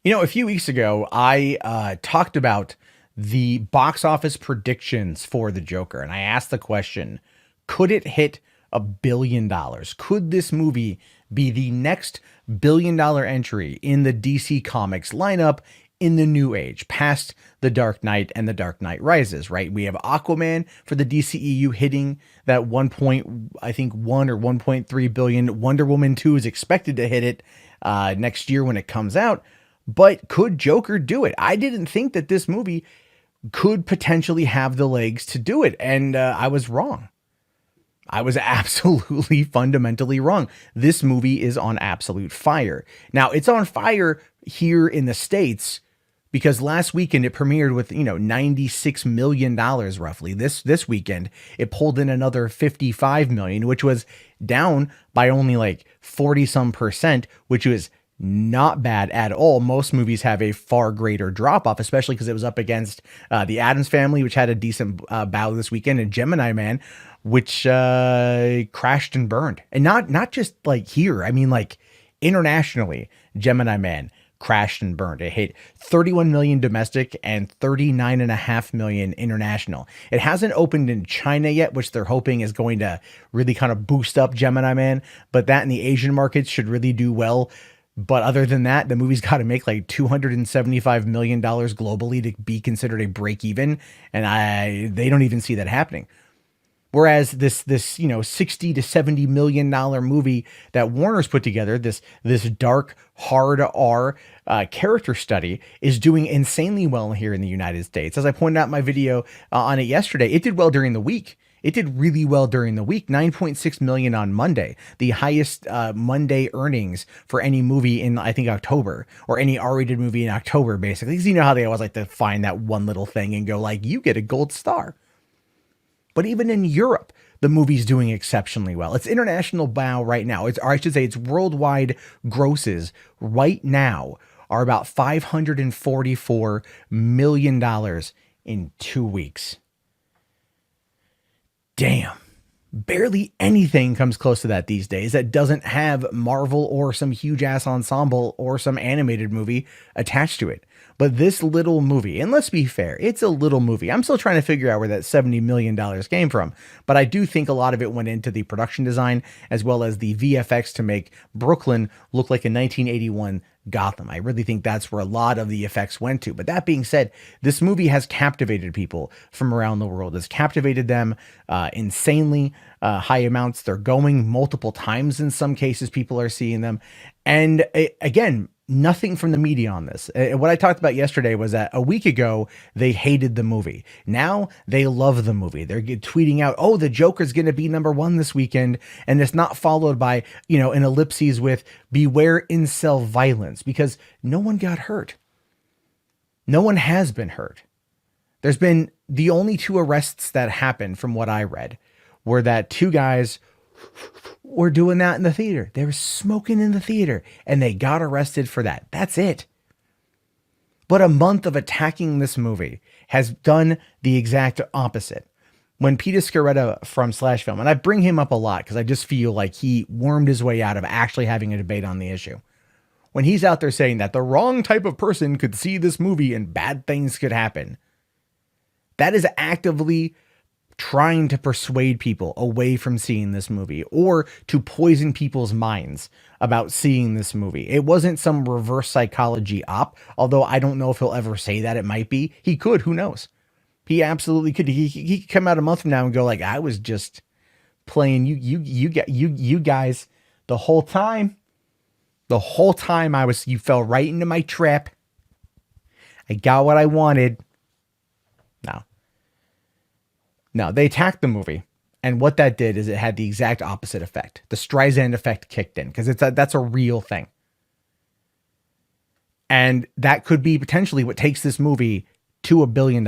A few weeks ago, I talked about the box office predictions for the Joker, and I asked the question, could it hit $1 billion? Could this movie be the next $1 billion entry in the DC Comics lineup in the new age, past The Dark Knight and The Dark Knight Rises, right? We have Aquaman for the DCEU hitting that 1 or 1.3 billion. Wonder Woman 2 is expected to hit it next year when it comes out. But could Joker do it? I didn't think that this movie could potentially have the legs to do it. And I was wrong. I was absolutely fundamentally wrong. This movie is on absolute fire. Now, it's on fire here in the States because last weekend it premiered with, $96 million roughly. This weekend, it pulled in another 55 million, which was down by only like 40 some percent, which was not bad at all. Most movies have a far greater drop off, especially because it was up against the Addams Family, which had a decent bow this weekend, and Gemini Man, which crashed and burned. And not just like here. I mean, like internationally, Gemini Man crashed and burned. It hit 31 million domestic and 39.5 million international. It hasn't opened in China yet, which they're hoping is going to really kind of boost up Gemini Man. But that in the Asian markets should really do well. But other than that, the movie's got to make like $275 million globally to be considered a break even. And they don't even see that happening. Whereas this $60 to $70 million movie that Warner's put together, this dark, hard R character study, is doing insanely well here in the United States. As I pointed out in my video on it yesterday, it did well during the week. It did really well during the week, 9.6 million on Monday, the highest Monday earnings for any movie in, I think, October, or any R-rated movie in October, basically. Because you know how they always like to find that one little thing and go like, you get a gold star. But even in Europe, the movie's doing exceptionally well. Its international bow right now, or I should say its worldwide grosses right now are about $544 million in 2 weeks. Damn. Barely anything comes close to that these days that doesn't have Marvel or some huge ass ensemble or some animated movie attached to it. But this little movie, and let's be fair, it's a little movie. I'm still trying to figure out where that $70 million came from. But I do think a lot of it went into the production design as well as the VFX to make Brooklyn look like a 1981 Gotham. I really think that's where a lot of the effects went to. But that being said, this movie has captivated people from around the world. It's captivated them insanely high amounts. They're going multiple times in some cases. People are seeing them. And again, nothing from the media on this. What I talked about yesterday was that a week ago, they hated the movie. Now they love the movie. They're tweeting out, oh, the Joker's going to be #1 this weekend. And it's not followed by, an ellipses with beware incel violence, because no one got hurt. No one has been hurt. There's been the only 2 arrests that happened from what I read were that 2 guys were doing that in the theater. They were smoking in the theater and they got arrested for that. That's it. But a month of attacking this movie has done the exact opposite. When Peter Scaretta from Slash Film, and I bring him up a lot because I just feel like he wormed his way out of actually having a debate on the issue. When he's out there saying that the wrong type of person could see this movie and bad things could happen, that is actively trying to persuade people away from seeing this movie or to poison people's minds about seeing this movie. It wasn't some reverse psychology op, although I don't know if he'll ever say that. It might be. He could. Who knows? He absolutely could. He could come out a month from now and go like, I was just playing you guys the whole time. The whole time you fell right into my trap. I got what I wanted. No, they attacked the movie. And what that did is it had the exact opposite effect. The Streisand Effect kicked in because that's a real thing. And that could be potentially what takes this movie to $1 billion.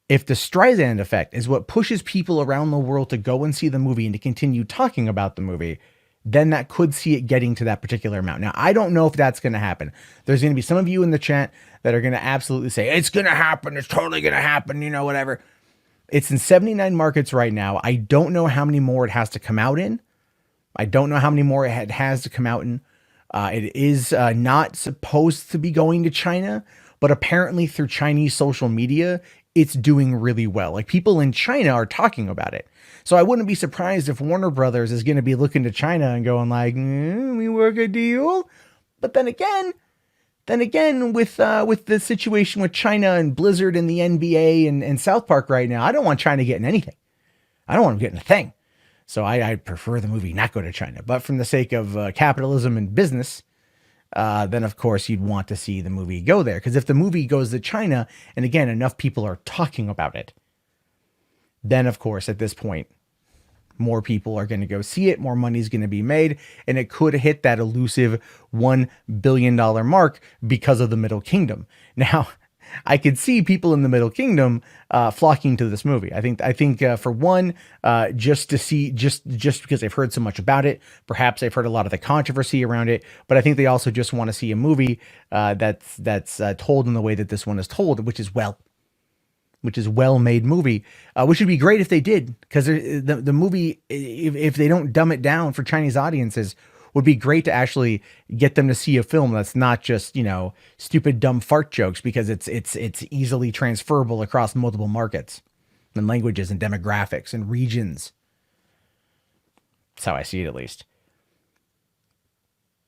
If the Streisand Effect is what pushes people around the world to go and see the movie and to continue talking about the movie, then that could see it getting to that particular amount. Now, I don't know if that's going to happen. There's going to be some of you in the chat that are going to absolutely say, it's going to happen. It's totally going to happen. Whatever. It's in 79 markets right now. I don't know how many more it has to come out in. I don't know how many more it has to come out in. It is not supposed to be going to China, but apparently through Chinese social media, it's doing really well. Like people in China are talking about it. So I wouldn't be surprised if Warner Brothers is going to be looking to China and going like, we work a deal. But then again, with the situation with China and Blizzard and the NBA and South Park right now, I don't want China getting anything. I don't want them getting a thing. So I prefer the movie not go to China. But from the sake of capitalism and business, then of course you'd want to see the movie go there. Because if the movie goes to China, and again, enough people are talking about it, then of course at this point, more people are going to go see it, more money is going to be made, and it could hit that elusive $1 billion mark because of the Middle Kingdom. Now, I could see people in the Middle Kingdom flocking to this movie. I think for one, just to see, just because they've heard so much about it, perhaps they've heard a lot of the controversy around it, but I think they also just want to see a movie that's told in the way that this one is told, which is well-made movie, which would be great if they did, because the movie, if they don't dumb it down for Chinese audiences, would be great to actually get them to see a film that's not just, stupid, dumb fart jokes, because it's easily transferable across multiple markets and languages and demographics and regions. That's how I see it, at least.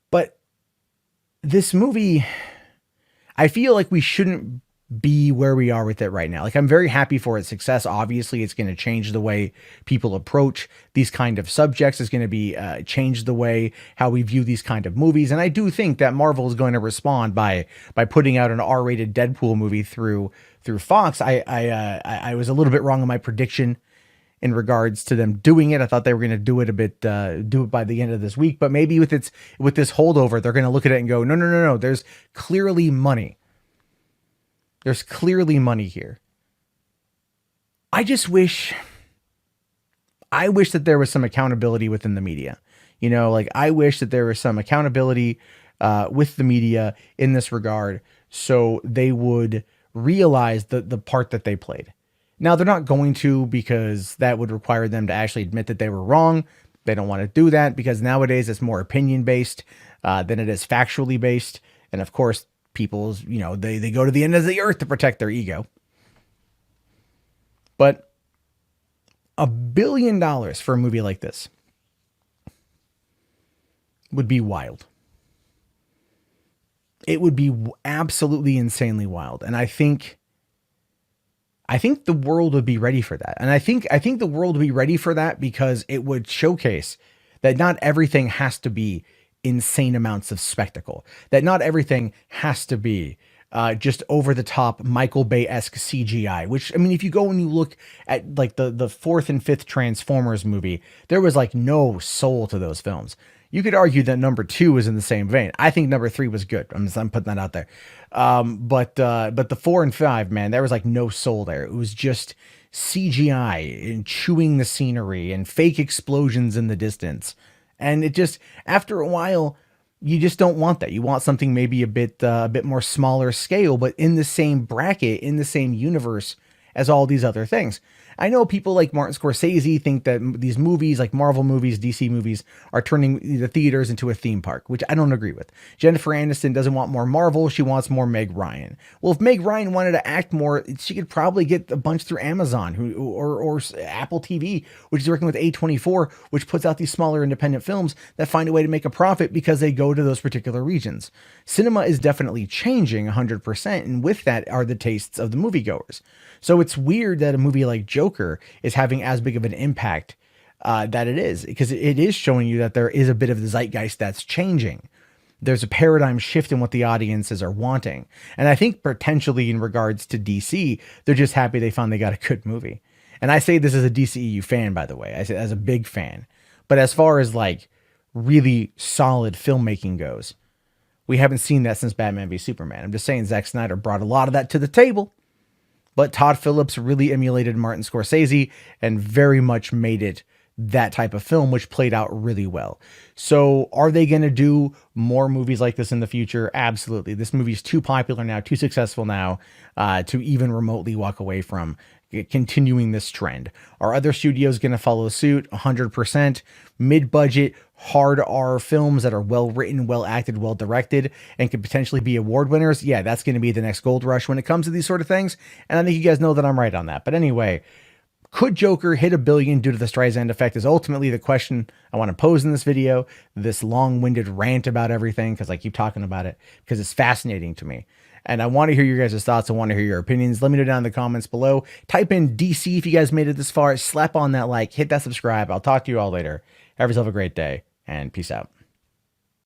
But this movie, I feel like we shouldn't be where we are with it right now. Like, I'm very happy for its success. Obviously, it's going to change the way people approach these kind of subjects. It's going to be change the way how we view these kind of movies. And I do think that Marvel is going to respond by putting out an R-rated Deadpool movie through Fox. I was a little bit wrong on my prediction in regards to them doing it. I thought they were going to do it by the end of this week. But maybe with this holdover, they're going to look at it and go, no. There's clearly money. There's clearly money here. I wish that there was some accountability within the media. I wish that there was some accountability with the media in this regard, so they would realize the part that they played. Now, they're not going to, because that would require them to actually admit that they were wrong. They don't want to do that, because nowadays it's more opinion-based than it is factually based. And of course, people's, they go to the end of the earth to protect their ego. But $1 billion for a movie like this would be wild. It would be absolutely insanely wild. And I think the world would be ready for that. And I think the world would be ready for that, because it would showcase that not everything has to be insane amounts of spectacle, that not everything has to be just over the top Michael Bay-esque CGI, which, I mean, if you go and you look at like the fourth and fifth Transformers movie, there was like no soul to those films. You could argue that number 2 is in the same vein. I think number 3 was good. I'm putting that out there. But the 4 and 5, man, there was like no soul there. It was just CGI and chewing the scenery and fake explosions in the distance. And it just, after a while, you just don't want that. You want something maybe a bit more smaller scale, but in the same bracket, in the same universe as all these other things. I know people like Martin Scorsese think that these movies, like Marvel movies, DC movies, are turning the theaters into a theme park, which I don't agree with. Jennifer Aniston doesn't want more Marvel. She wants more Meg Ryan. Well, if Meg Ryan wanted to act more, she could probably get a bunch through Amazon or Apple TV, which is working with A24, which puts out these smaller independent films that find a way to make a profit because they go to those particular regions. Cinema is definitely changing 100%, and with that are the tastes of the moviegoers. So it's weird that a movie like Joker is having as big of an impact that it is, because it is showing you that there is a bit of the zeitgeist that's changing. There's a paradigm shift in what the audiences are wanting. And I think potentially in regards to DC, they're just happy they finally got a good movie. And I say this as a DCEU fan, by the way. I say as a big fan. But as far as like really solid filmmaking goes, we haven't seen that since Batman v Superman. I'm just saying Zack Snyder brought a lot of that to the table. But Todd Phillips really emulated Martin Scorsese and very much made it that type of film, which played out really well. So are they going to do more movies like this in the future? Absolutely. This movie is too popular now, too successful now to even remotely walk away from, continuing this trend? Are other studios going to follow suit? 100%. Mid-budget, hard R films that are well written, well acted, well directed, and could potentially be award winners. Yeah, that's going to be the next gold rush when it comes to these sort of things. And I think you guys know that I'm right on that. But anyway, could Joker hit $1 billion due to the Streisand effect is ultimately the question I want to pose in this video, this long-winded rant about everything, because I keep talking about it, because it's fascinating to me. And I want to hear your guys' thoughts. I want to hear your opinions. Let me know down in the comments below. Type in DC if you guys made it this far. Slap on that like, hit that subscribe. I'll talk to you all later. Have yourself a great day, and peace out.